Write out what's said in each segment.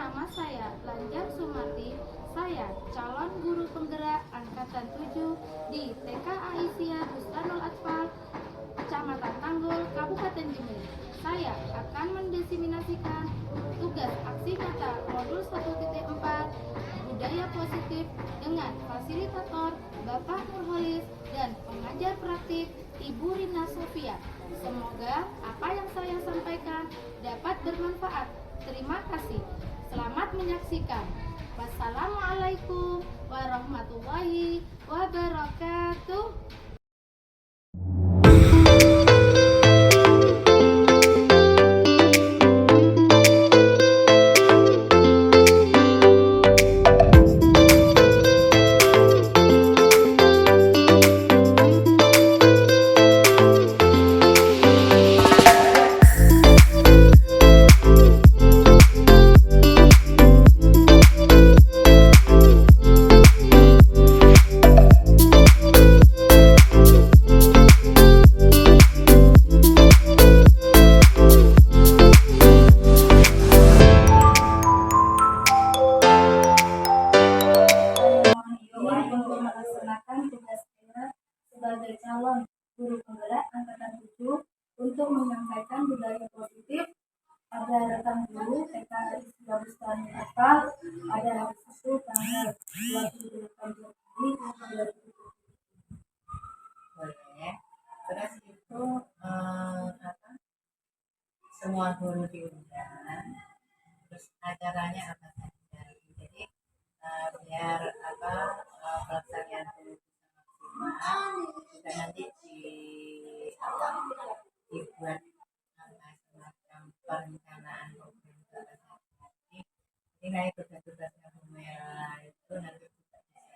Nama saya Lanjar Sumarti. Saya calon guru penggerak angkatan 7 di TK Aisyah Bustanul Atfal, Kecamatan Tanggul, Kabupaten Jember. Saya akan mendesiminasikan tugas aksi nyata modul 1.4 budaya positif dengan fasilitator Bapak Nurholis dan pengajar praktik Ibu Rina Sofia. Semoga apa yang saya sampaikan dapat bermanfaat. Terima kasih. Selamat menyaksikan. Wassalamualaikum warahmatullahi wabarakatuh. Sebagai calon guru penggerak angkatan 7 untuk menyampaikan budaya positif pada rekan guru TK Aisyah Bustanul Atfal pada hari Sabtu tanggal 28 Januari 2020. Boleh. Terus itu semua guru diundang. Terus acaranya apa saja? Jadi biar pelaksanaan itu maksimal, juga nanti dibuat semacam perencanaan program. Nilai tugas-tugasnya Humera itu nanti juga bisa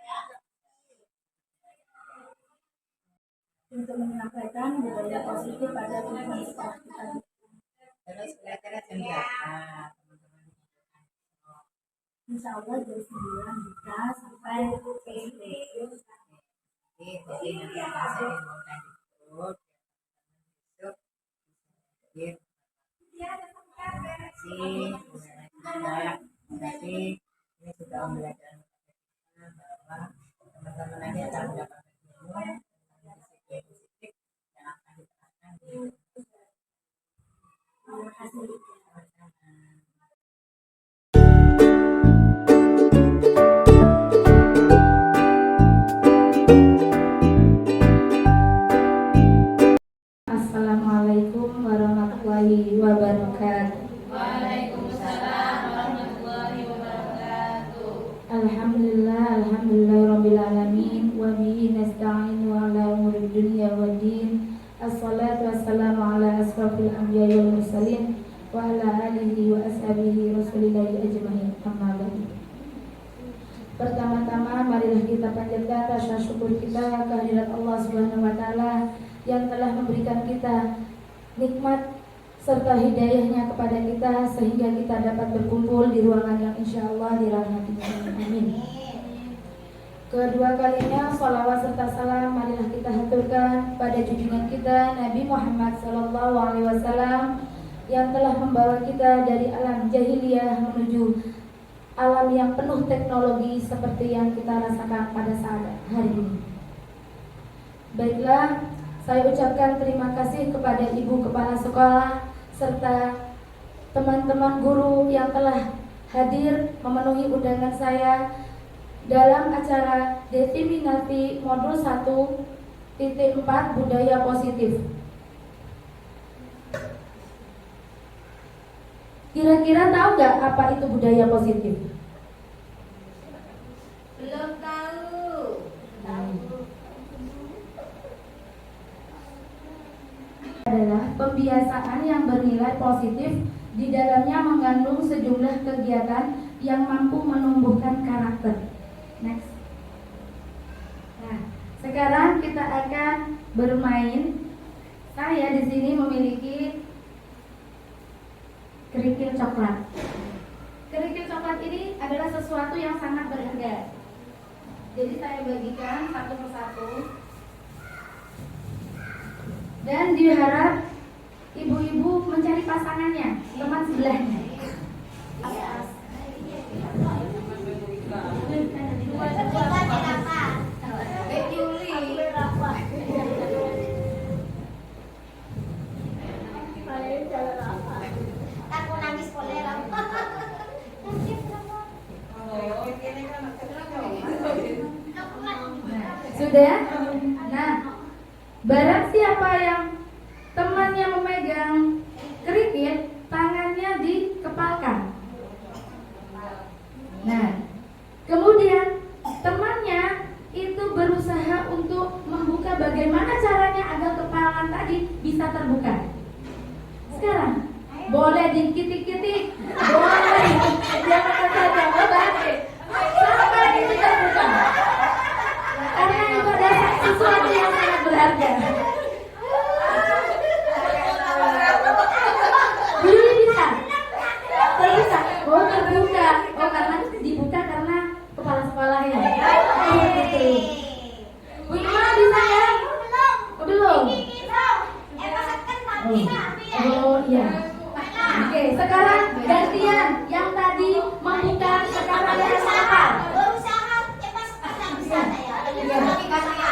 Untuk menyampaikan budaya positif pada lingkungan sekolah kita. terus kira-kira jam berapa teman-teman? Insya Allah dari 9 bisa sampai selesai. Jadi nanti akan saya umumkan di grup besok terima kasih. Jadi ini sudah pembelajaran bahwa teman-teman nanti akan mendapatkan ilmu tentang disiplin positif yang akan diterapkan di Terima kasih. Assalamualaikum warahmatullahi wabarakatuh. Waalaikumsalam warahmatullahi wabarakatuh. Alhamdulillah rabbil alamin wa bihi nasta'inu ala umuri dunya waddin. Assalatu wassalamu ala asrafil anbiya'i wal mursalin wa ala alihi wa ashabihi rasulillahi ajmain. Amma ba'du. Pertama-tama marilah kita panjatkan rasa syukur kita kehadirat Allah Subhanahu wa taala yang telah memberikan kita nikmat serta hidayahnya kepada kita sehingga kita dapat berkumpul di ruangan yang insya Allah dirahmatinya. Amin. Kedua kalinya salawat serta salam marilah kita haturkan pada junjungan kita Nabi Muhammad SAW yang telah membawa kita dari alam jahiliyah menuju alam yang penuh teknologi seperti yang kita rasakan pada saat hari ini. Baiklah, saya ucapkan terima kasih kepada Ibu Kepala Sekolah serta teman-teman guru yang telah hadir memenuhi undangan saya dalam acara Desiminasi Modul 1.4 Budaya Positif. Kira-kira tahu nggak apa itu budaya positif? Belum tahu. Adalah pembiasaan yang bernilai positif, di dalamnya mengandung sejumlah kegiatan yang mampu menumbuhkan karakter. Next. Nah, sekarang kita akan bermain. Saya di sini memiliki kerikil coklat. Kerikil coklat ini adalah sesuatu yang sangat berharga. Jadi saya bagikan satu persatu. Dan diharap ibu-ibu mencari pasangannya, teman sebelahnya. Sudah? Nah, barang siapa yang temannya memegang kerikil, tangannya dikepalkan. Nah, kemudian temannya itu berusaha untuk membuka bagaimana caranya agar kepalan tadi bisa terbuka. Sekarang boleh dikitik-kitik, boleh jangan saja sampai itu terbuka. Karena itu adalah sesuatu yang sangat berharga. Belum bisa, terbuka. Oh terbuka, oh karena dibuka karena kepala sekolahnya. Oh gitu. Bu Ima bisa ya? Oh, belum. Oh iya. Oke, sekarang gantian yang tadi membuka, sekarang yang salah.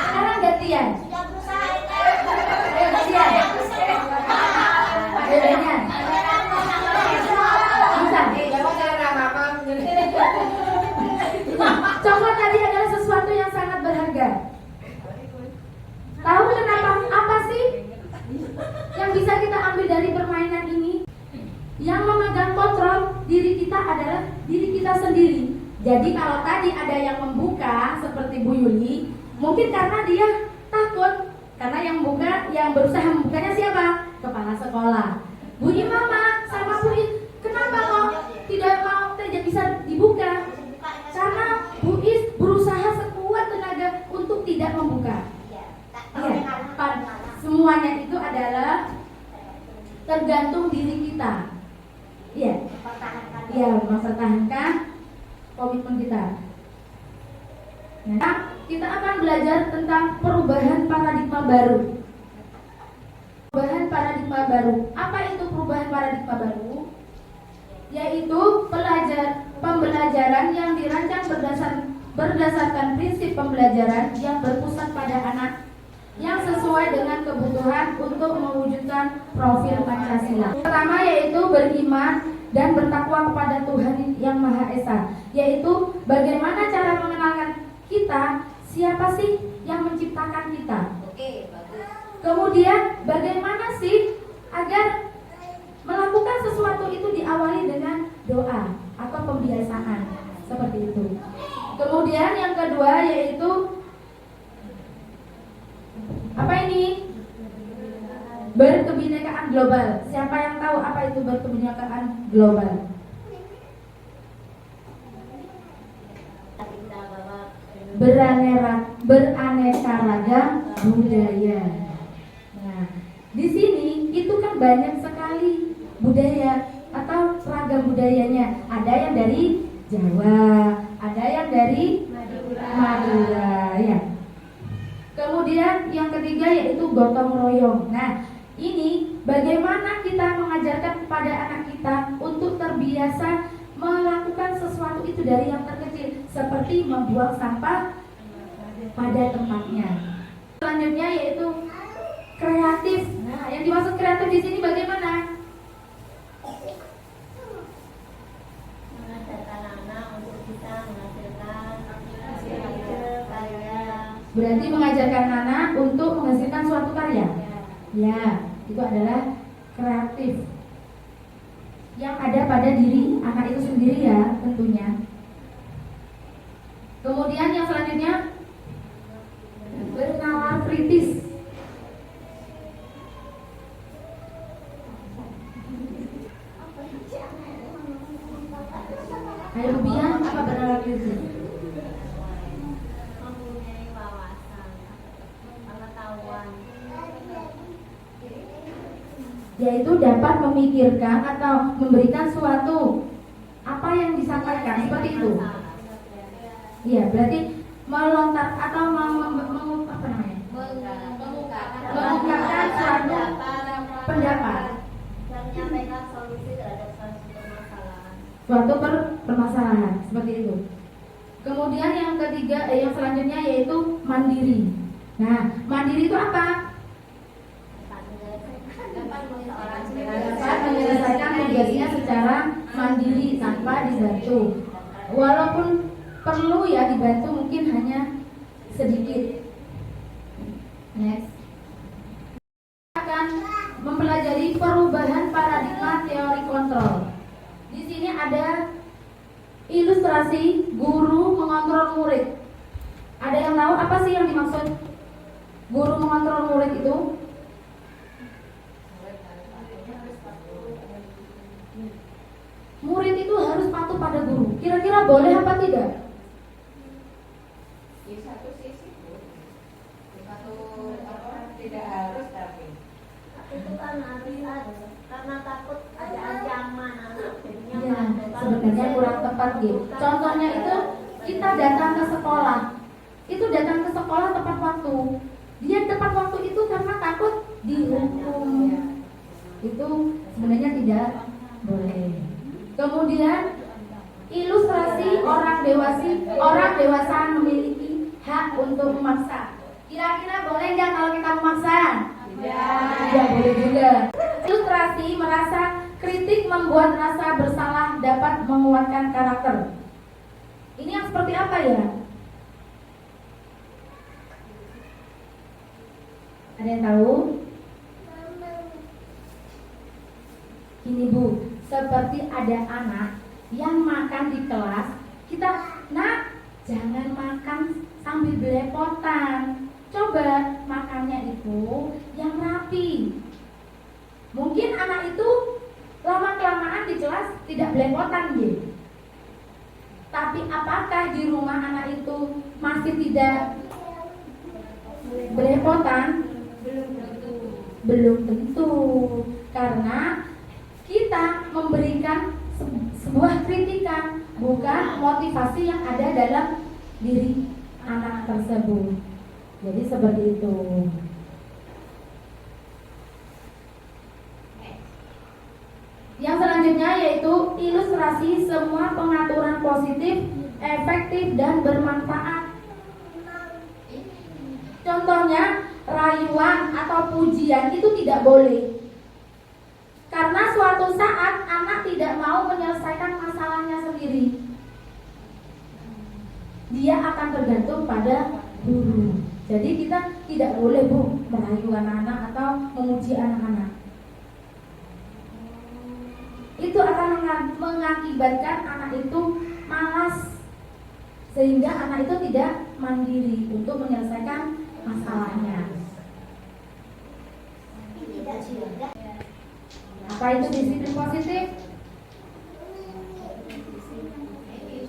Sekarang gantian. Ayo gantian. Bedanya. Bisa. Coklat tadi adalah sesuatu yang sangat berharga. Tahu kenapa? Apa sih yang bisa kita ambil dari permainan ini? Yang memegang kontrol diri kita adalah diri kita sendiri. Jadi kalau tadi ada yang membuka seperti Bu Yuli, mungkin karena dia takut. Karena yang berusaha membukanya siapa? Kepala sekolah. Bu Mama sama Bu kenapa kok tidak bisa dibuka? Karena Bu Is berusaha sekuat tenaga untuk tidak membuka. Semuanya itu adalah tergantung diri kita. Iya, mempertahankan komitmen kita. Nah, kita akan belajar tentang perubahan paradigma baru. Perubahan paradigma baru. Apa itu perubahan paradigma baru? Yaitu pembelajaran yang dirancang berdasarkan prinsip pembelajaran yang berpusat pada anak, yang sesuai dengan kebutuhan untuk mewujudkan profil Pancasila. Pertama yaitu beriman dan bertakwa kepada Tuhan Yang Maha Esa, yaitu bagaimana cara mengenalkan kita siapa sih yang menciptakan kita. Oke, bagus. Kemudian bagaimana sih agar melakukan sesuatu itu diawali dengan doa atau pembiasaan seperti itu. Kemudian yang kedua yaitu apa ini? Berkebinekaan global. Siapa yang tahu apa itu berkebinekaan global? Beraneka ragam budaya. Nah, di sini itu kan banyak sekali budaya atau ragam budayanya. Ada yang dari Jawa, ada yang dari Madura, ya. Kemudian yang ketiga yaitu gotong royong. Nah, ini bagaimana kita mengajarkan kepada anak kita untuk terbiasa melakukan sesuatu itu dari yang terkecil, seperti membuang sampah pada tempatnya. Selanjutnya yaitu kreatif. Nah, yang dimaksud kreatif di sini bagaimana? Mengajarkan anak untuk bisa menghasilkan karya. Berarti mengajarkan anak untuk menghasilkan suatu karya. Ya, itu adalah kreatif yang ada pada diri anak itu sendiri ya, tentunya. Kemudian yang selanjutnya bernalar kritis. Ayo Bian, apa bernalar kritis? Mempunyai wawasan, pengetahuan. Yaitu dapat memikirkan atau memberikan suatu apa yang disampaikan seperti itu. Iya, berarti melontar atau apa namanya? Mengungkapkan suatu pendapat. Dan menyampaikan solusi terhadap suatu permasalahan. Suatu permasalahan seperti itu. Kemudian yang ketiga, yang selanjutnya yaitu mandiri. Nah, mandiri itu apa? Dapat menyelesaikan tugasnya secara mandiri tanpa dibantu. Walaupun perlu ya dibantu mungkin hanya sedikit. Next. Akan mempelajari perubahan paradigma teori kontrol. Di sini ada ilustrasi guru mengontrol murid. Ada yang tahu apa sih yang dimaksud guru mengontrol murid itu? Murid itu harus patuh pada guru. Kira-kira boleh apa tidak? Di satu sisi di satu tidak harus tapi Itu kan harus ada karena takut ada ancaman anak jadinya Ya, patuh. Kalau sebenarnya bisa kurang tepat gitu. Contohnya itu kita datang ke sekolah. Itu datang ke sekolah tepat waktu. Dia tepat waktu itu karena takut dihukum. Itu sebenarnya tidak boleh. Kemudian ilustrasi orang dewasa memiliki hak untuk memaksa. Kira-kira boleh nggak kalau kita memaksa? Tidak boleh juga. Ilustrasi merasa kritik membuat rasa bersalah dapat menguatkan karakter. Ini yang seperti apa ya? Ada yang tahu? Ini Bu, seperti ada anak yang makan di kelas, kita, nak, jangan makan sambil belepotan. Coba makannya itu yang rapi. Mungkin anak itu lama-kelamaan di kelas tidak belepotan ya. Tapi apakah di rumah anak itu masih tidak belepotan? Belum tentu. Karena kita memberikan sebuah kritikan, bukan motivasi yang ada dalam diri anak tersebut. Jadi seperti itu. Yang selanjutnya yaitu ilustrasi semua pengaturan positif, efektif dan bermanfaat. Contohnya rayuan atau pujian itu tidak boleh. Karena suatu saat anak tidak mau menyelesaikan masalahnya sendiri. Dia akan tergantung pada guru. Jadi kita tidak boleh Bu merayu anak-anak atau memuji anak-anak. Itu akan mengakibatkan anak itu malas, sehingga anak itu tidak mandiri untuk menyelesaikan masalahnya. Apa itu disiplin positif?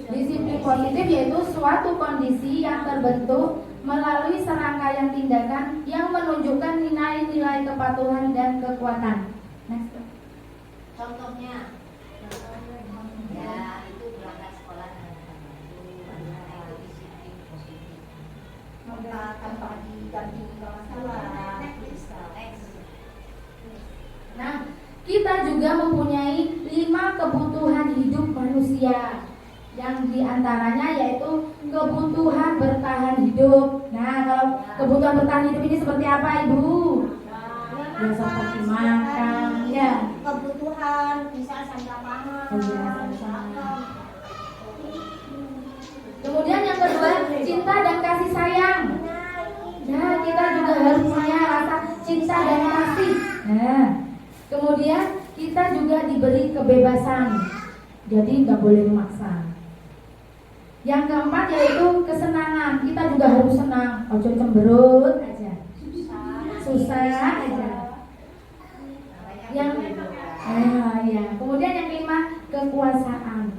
Disiplin positif yaitu suatu kondisi yang terbentuk melalui serangkaian tindakan yang menunjukkan nilai-nilai kepatuhan dan kekuatan. Next. Contohnya, ya itu berangkat sekolah itu disiplin positif. Makan pagi ganti masalah. Nah, kita juga mempunyai 5 kebutuhan hidup manusia. Yang diantaranya yaitu kebutuhan bertahan hidup. Nah, kalau kebutuhan bertahan hidup ini seperti apa Ibu? Ya seperti makan, ya. Kebutuhan misal sandang pangan. Kemudian yang kedua, cinta dan kasih sayang. Nah, kita juga harus punya rasa cinta dan kasih. Nah, kemudian kita juga diberi kebebasan. Jadi nggak boleh memaksa. Yang keempat yaitu kesenangan. Kita juga harus senang. Ojo cemberut aja. Susah aja. Yang ya. Kemudian yang kelima, kekuasaan.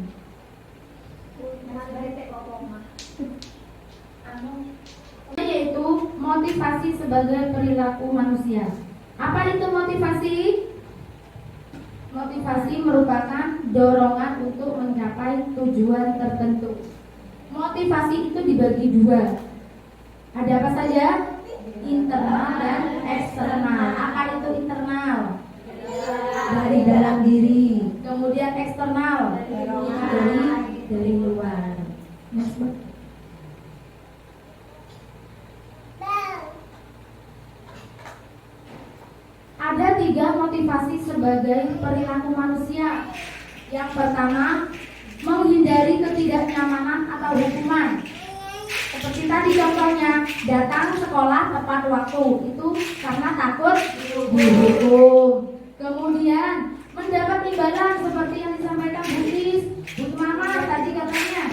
Yaitu motivasi sebagai perilaku manusia. Apa itu motivasi? Motivasi merupakan dorongan untuk mencapai tujuan tertentu. Motivasi itu dibagi 2. Ada apa saja? Internal dan eksternal. Apa itu internal? Dari dalam diri. Kemudian eksternal dari luar. Ada 3 motivasi sebagai perilaku manusia. Yang pertama, menghindari ketidaknyamanan atau hukuman. Seperti tadi contohnya datang sekolah tepat waktu itu karena takut dihukum. Kemudian mendapat imbalan seperti yang disampaikan Bu Is, Bu Mama tadi katanya.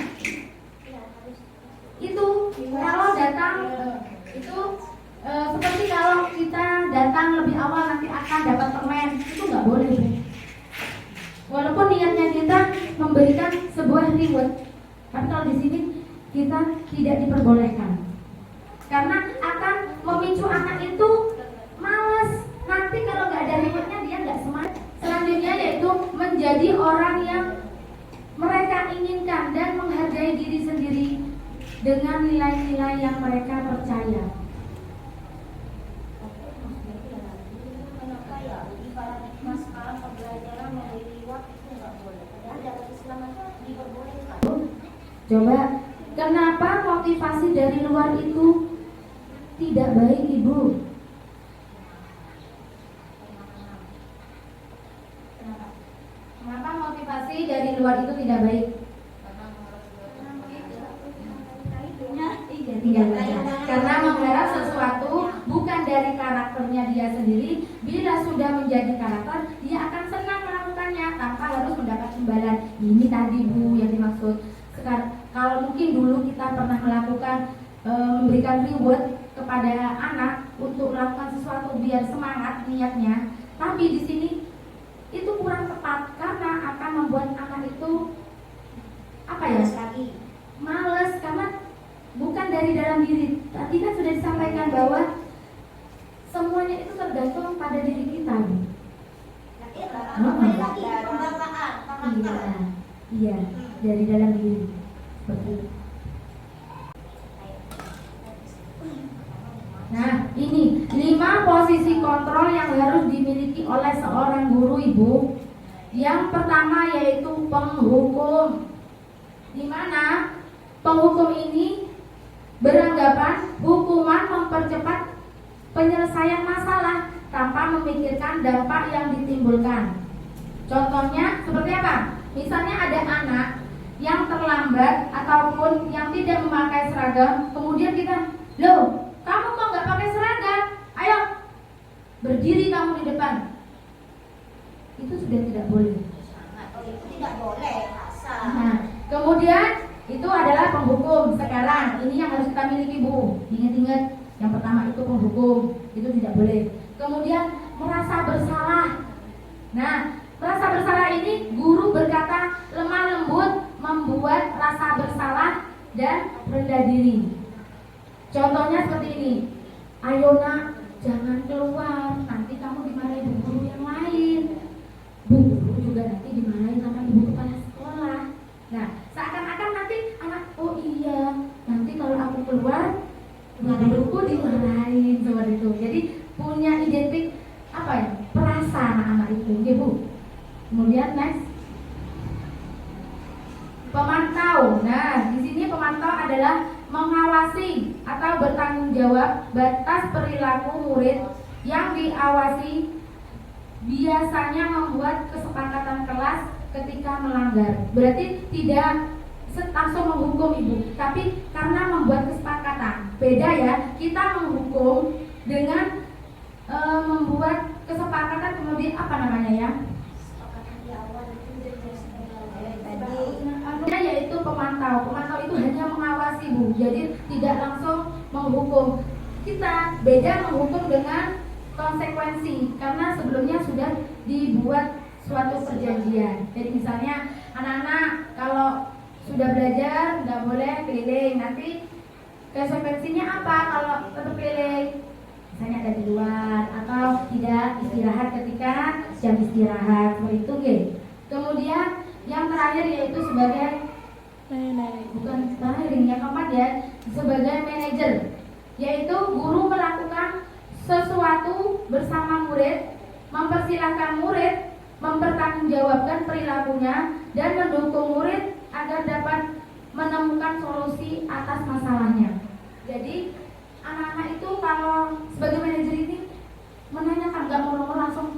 Itu kalau datang itu seperti kalau kita datang lebih awal nanti akan dapat permen, itu nggak boleh. Walaupun niatnya kita memberikan sebuah reward, tapi kalau di sini kita tidak diperbolehkan karena akan memicu anak itu malas. Nanti kalau nggak ada rewardnya dia nggak semangat. Selanjutnya yaitu menjadi orang yang mereka inginkan dan menghargai diri sendiri dengan nilai-nilai yang mereka percaya. Coba, kenapa motivasi dari luar itu tidak baik, Ibu? Kenapa motivasi dari luar itu tidak baik? Tinggal baca. Karena mengharap sesuatu bukan dari karakternya dia sendiri. Bila sudah menjadi karakter, dia akan senang melakukannya tanpa harus mendapat imbalan. Ini tadi Bu yang dimaksud. Sekarang, kalau mungkin dulu kita pernah melakukan memberikan reward kepada anak untuk melakukan sesuatu biar semangat niatnya, tapi di sini itu kurang tepat karena akan membuat anak itu males karena bukan dari dalam diri. Tadi kan sudah disampaikan bahwa semuanya itu tergantung pada diri kita. Iya, dari dalam diri. Seperti itu. Nah, ini 5 posisi kontrol yang harus dimiliki oleh seorang guru, Ibu. Yang pertama yaitu penghukum. Di mana penghukum ini beranggapan hukuman mempercepat penyelesaian masalah tanpa memikirkan dampak yang ditimbulkan. Contohnya seperti apa? Misalnya ada anak yang terlambat ataupun yang tidak memakai seragam, kemudian kita, loh, kamu kok nggak pakai seragam? Ayo, berdiri kamu di depan. Itu sudah tidak boleh. Nah, kemudian itu adalah penghukum. Sekarang ini yang harus kita miliki, Bu. Ingat-ingat, yang pertama itu penghukum, itu tidak boleh. Kemudian merasa bersalah. Nah, rasa bersalah ini guru berkata lemah lembut, membuat rasa bersalah dan rendah diri. Contohnya seperti ini. Ayo nak, jangan keluar, nanti kamu dimarahin bu guru yang lain. Bu guru juga nanti dimarahin sama ibu kepala sekolah. Nah, seakan-akan nanti anak, oh iya, nanti kalau aku keluar guruku dimarahin seperti itu. Jadi punya identik perasa anak-anak itu, ya Bu. Kemudian next, pemantau. Nah, di sini pemantau adalah mengawasi atau bertanggung jawab batas perilaku murid yang diawasi. Biasanya membuat kesepakatan kelas ketika melanggar. Berarti tidak langsung menghukum Ibu, tapi karena membuat kesepakatan. Beda ya, kita menghukum dengan membuat kesepakatan kemudian yaitu pemantau. Pemantau itu hanya mengawasi Bu, jadi tidak langsung menghukum. Kita beda menghukum dengan konsekuensi, karena sebelumnya sudah dibuat suatu perjanjian. Jadi misalnya anak-anak kalau sudah belajar nggak boleh keliling, nanti konsekuensinya apa kalau tetap keliling? Misalnya ada di luar atau tidak istirahat ketika jam istirahat, seperti itu gitu. Kemudian yang terakhir yaitu sebagai bukan terakhir, yang keempat ya, sebagai manajer, yaitu guru melakukan sesuatu bersama murid, mempersilahkan murid mempertanggungjawabkan perilakunya dan mendukung murid agar dapat menemukan solusi atas masalahnya. Jadi anak-anak itu kalau sebagai manajer ini menanyakan, nggak ngomong langsung,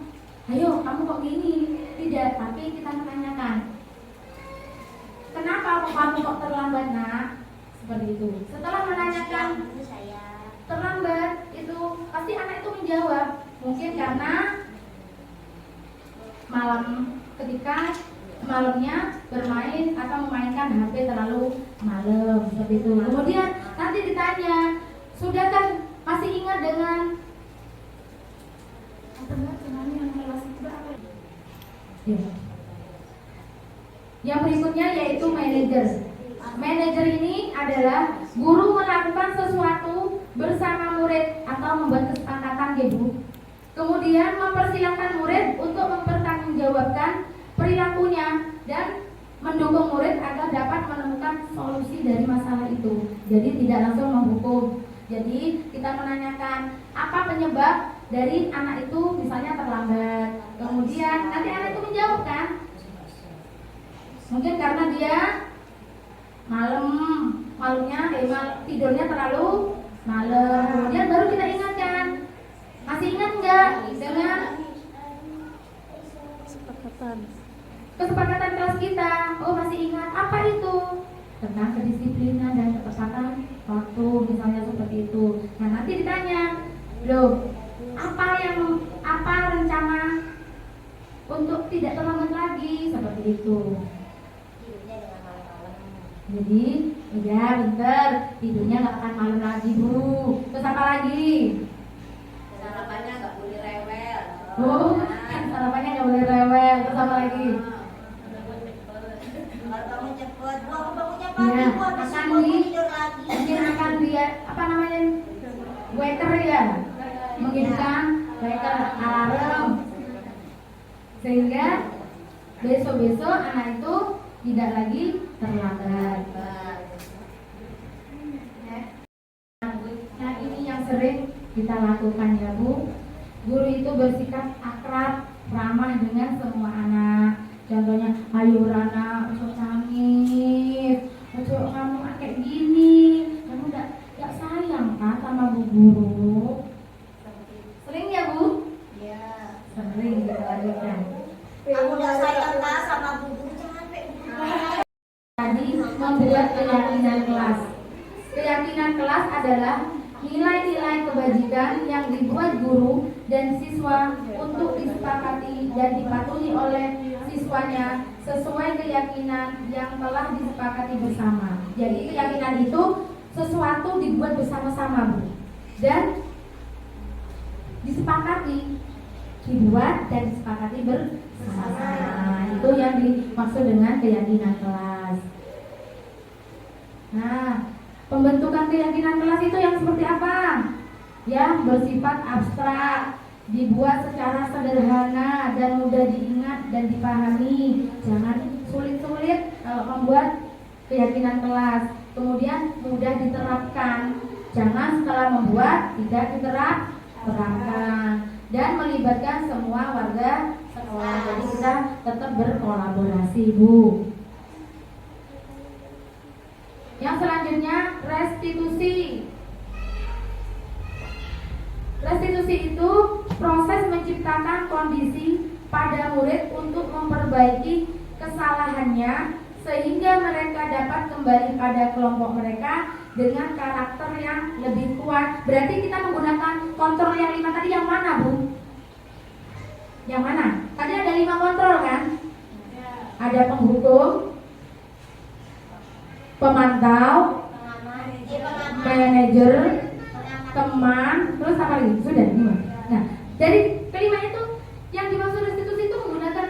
ayo kamu kok gini, tidak, tapi kita menanyakan, kenapa kamu kok terlambat nak? seperti itu. Setelah menanyakan terlambat itu pasti anak itu menjawab, mungkin karena ketika malamnya bermain atau memainkan HP terlalu malam seperti itu. Kemudian nanti ditanya, sudahkah masih ingat dengan yang kelas itu apa? Ya. Yang berikutnya yaitu manajer. Manajer ini adalah guru melakukan sesuatu bersama murid atau membuat kesepakatan, ya Bu. Kemudian mempersilahkan murid untuk mempertanggungjawabkan perilakunya dan mendukung murid agar dapat menemukan solusi dari masalah itu. Jadi tidak langsung menghukum. Jadi kita menanyakan apa penyebab dari anak itu misalnya terlambat. Kemudian nanti anak itu menjawab kan? Mungkin karena dia tidurnya terlalu malam. Kemudian baru kita ingatkan. Masih ingat enggak dengan kesepakatan kelas kita? Oh, masih ingat. Apa itu? Tentang kedisiplinan dan ketepatan waktu, misalnya seperti itu. Nah, nanti ditanya, loh, apa rencana untuk tidak terlambat lagi, seperti itu. Jadi, ya pinter, tidurnya nggak akan malam lagi, Bu. Terus apa lagi? Sarapannya nggak boleh rewel. Oh, sarapannya nggak boleh rewel. Terus apa lagi? Kalau kamu cepet, bangunnya Ya, pagi, mungkin akan dia apa namanya, waker ya, menghidupkan waker alarm, sehingga besok anak itu tidak lagi terlambat. Nah, ini yang sering kita lakukan ya Bu. Guru itu bersikap akrab, ramah dengan semua anak. Contohnya, ayo Rana, ojo nangis, ojo kamu kayak gini, kamu gak sayang kan sama Bu Guru? Sering ya Bu? Ya. Sering kita lakukan. Kamu gak sayang kan sama Bu Guru, jangan sampai Tadi membuat keyakinan kelas. Keyakinan kelas adalah nilai-nilai kebajikan yang dibuat guru dan siswa untuk disepakati dan dipatuhi oleh siswanya sesuai keyakinan yang telah disepakati bersama. Jadi keyakinan itu sesuatu dibuat bersama-sama, Bu, dan disepakati, dibuat dan disepakati bersama. Itu yang dimaksud dengan keyakinan kelas. Nah, pembentukan keyakinan kelas itu yang seperti apa? Yang bersifat abstrak, dibuat secara sederhana dan mudah diingat dan dipahami. Jangan sulit-sulit kalau membuat keyakinan kelas. Kemudian mudah diterapkan. Jangan setelah membuat tidak diterapkan. Dan melibatkan semua warga sekolah. Jadi kita tetap berkolaborasi, Bu. Yang selanjutnya, restitusi. Restitusi itu proses menciptakan kondisi pada murid untuk memperbaiki kesalahannya sehingga mereka dapat kembali pada kelompok mereka dengan karakter yang lebih kuat. Berarti kita menggunakan kontrol yang 5 tadi yang mana, Bu? Yang mana? Tadi ada 5 kontrol kan? Ada penghukum, pemantau, manajer, teman, terus apa lagi? Sudah 5. Nah, dari kelima itu yang dimaksud restitusi itu menggunakan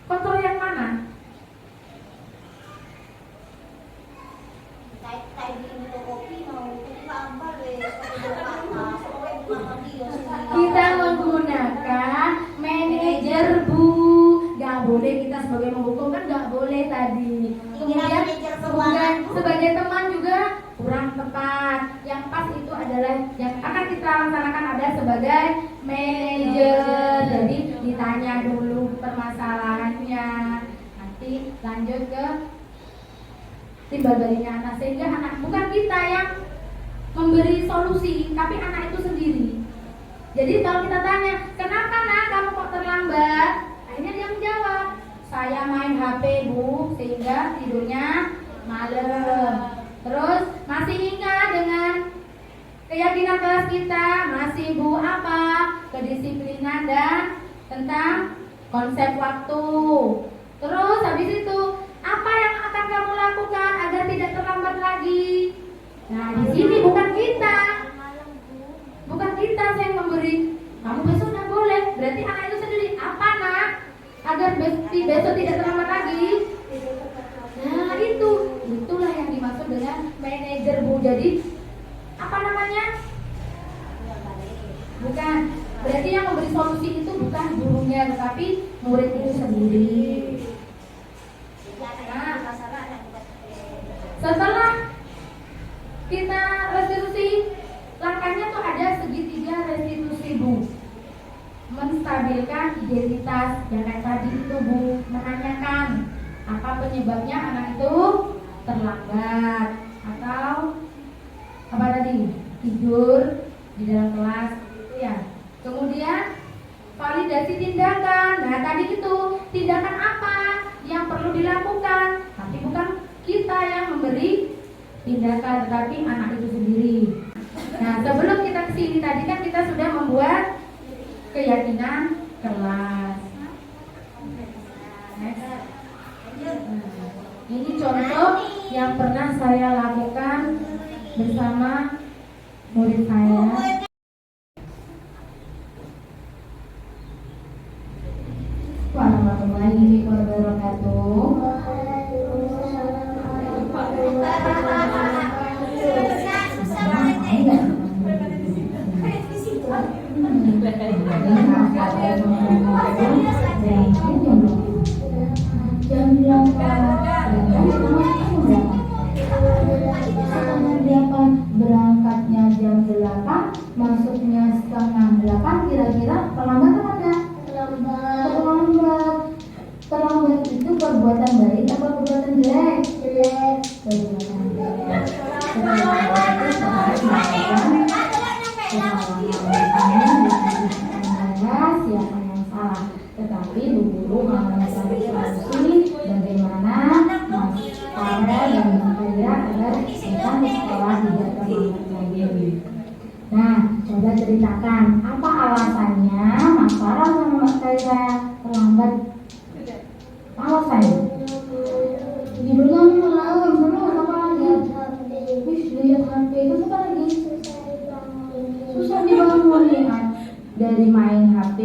kontrol yang mana? Kita menggunakan manajer, Bu. Gak boleh kita sebagai menghukum, kan gak boleh tadi. Kemudian sebagai teman juga kurang tepat. Yang pas itu adalah yang akan kita laksanakan ada sebagai manajer. Jadi ditanya dulu permasalahannya, nanti lanjut ke timbal-balinya anak, sehingga anak bukan kita yang memberi solusi, tapi anak itu sendiri. Jadi kalau kita tanya, kenapa nak kamu kok terlambat? Akhirnya dia menjawab, saya main HP, Bu, sehingga tidurnya malam. Terus Masih ingat dengan keyakinan kelas kita? Masih Bu apa? Kedisiplinan dan tentang konsep waktu. Terus habis itu apa yang akan kamu lakukan agar tidak terlambat lagi? Nah, di sini bukan kita yang memberi. Kamu besok nggak boleh. Berarti anak itu sendiri. Apa nak? Agar besok tidak terlambat lagi. Nah, itulah yang dimaksud dengan manajer Bu. Jadi apa namanya? Bukan. Berarti yang memberi solusi itu bukan gurunya, tetapi murid itu sendiri. Nah, setelah kita restitusi, langkahnya tuh ada segitiga restitusi Bu. Menstabilkan identitas yang kayak tadi itu Bu, menanyakan apa penyebabnya anak itu terlambat atau apa tadi, tidur di dalam kelas gitu ya. Kemudian validasi tindakan. Nah, tadi itu tindakan apa yang perlu dilakukan, tapi bukan kita yang memberi tindakan, tetapi anak itu sendiri. Nah, sebelum kita kesini tadi kan kita sudah membuat keyakinan kelas. Ini contoh yang pernah saya lakukan bersama murid saya. Warahmatullahi wabarakatuh. Berangkatnya jam 8, masuknya setengah 8, kira-kira terlambat apa enggak? Terlambat itu perbuatan baik apa perbuatan jelek? Perbuatan jelek. Terlambat itu harus melakukan kesalahan. Siapa yang salah? Tetapi Bu Guru menemukan solusi bagaimana Mas Farel dan Mbak Kaira agar kita di sekolah tidak terlambat lagi. Nah, coba ceritakan apa alasannya Mas Farel sama Mbak Kaira terlambat? Alasannya? Judulnya malam terus apa lagi? Wih, lihat HP itu apa lagi? Susah dibangun ya. Dari main HP,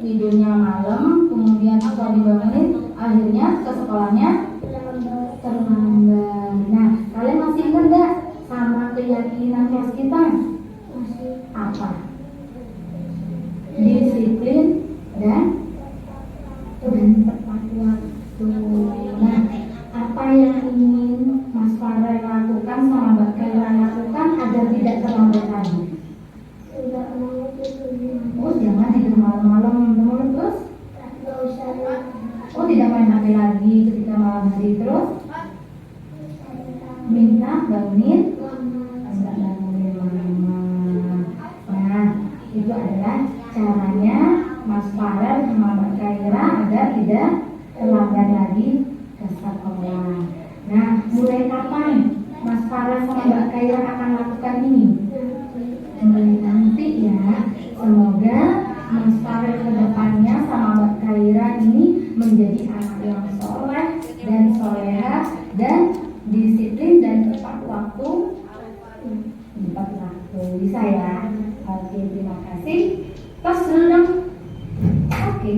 tidurnya malam, kemudian susah dibangunin, akhirnya ke sekolahnya terlambat. Nah, kalian masih ingat gak sama keyakinan kelas kita? Apa? Disiplin dan tepat waktu. Nah, apa yang ingin Mas Farel lakukan sama Mbak Kaira lakukan agar tidak terlambat lagi? Oh, jangan tidur malam-malam terus. Oh, tidak main HP lagi ketika malam hari terus. Minta bangunin mama. Nah, itu adalah caranya Mas Farel sama Mbak Kaira agar tidak terlambat lagi ke sekolah. Nah, mulai kapan Mas Farel sama Mbak Kaira akan lakukan ini? Mulai nanti ya. Semoga Mas Farel ke depannya sama Mbak Kaira ini menjadi anak yang soleh dan soleha dan disiplin dan tepat waktu. Bisa ya? Oke, terima kasih. Tos dulu dong. Oke.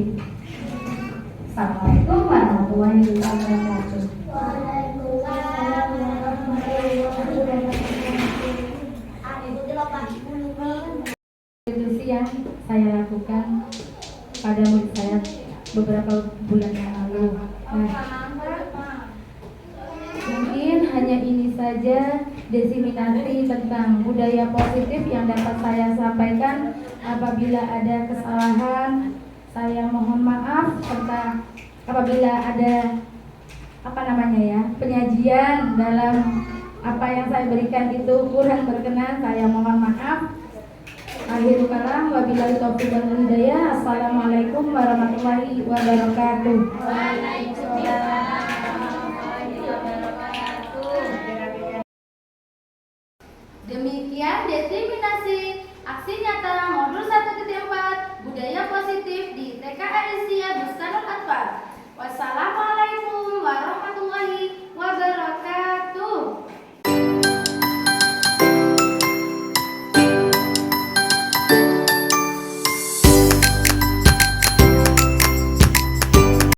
Assalamualaikum warahmatullahi wabarakatuh. Waalaikumsalam warahmatullahi wabarakatuh. Itu sih yang saya lakukan pada murid saya beberapa bulan yang lalu. Nah, mungkin hanya ini saja diseminasi tentang budaya positif yang dapat saya sampaikan. Apabila ada kesalahan, saya mohon maaf. Serta apabila ada penyajian dalam apa yang saya berikan itu kurang berkenan, saya mohon maaf. Akhirul kalam, wabillahi taufiq wal hidayah. Assalamualaikum warahmatullahi wabarakatuh.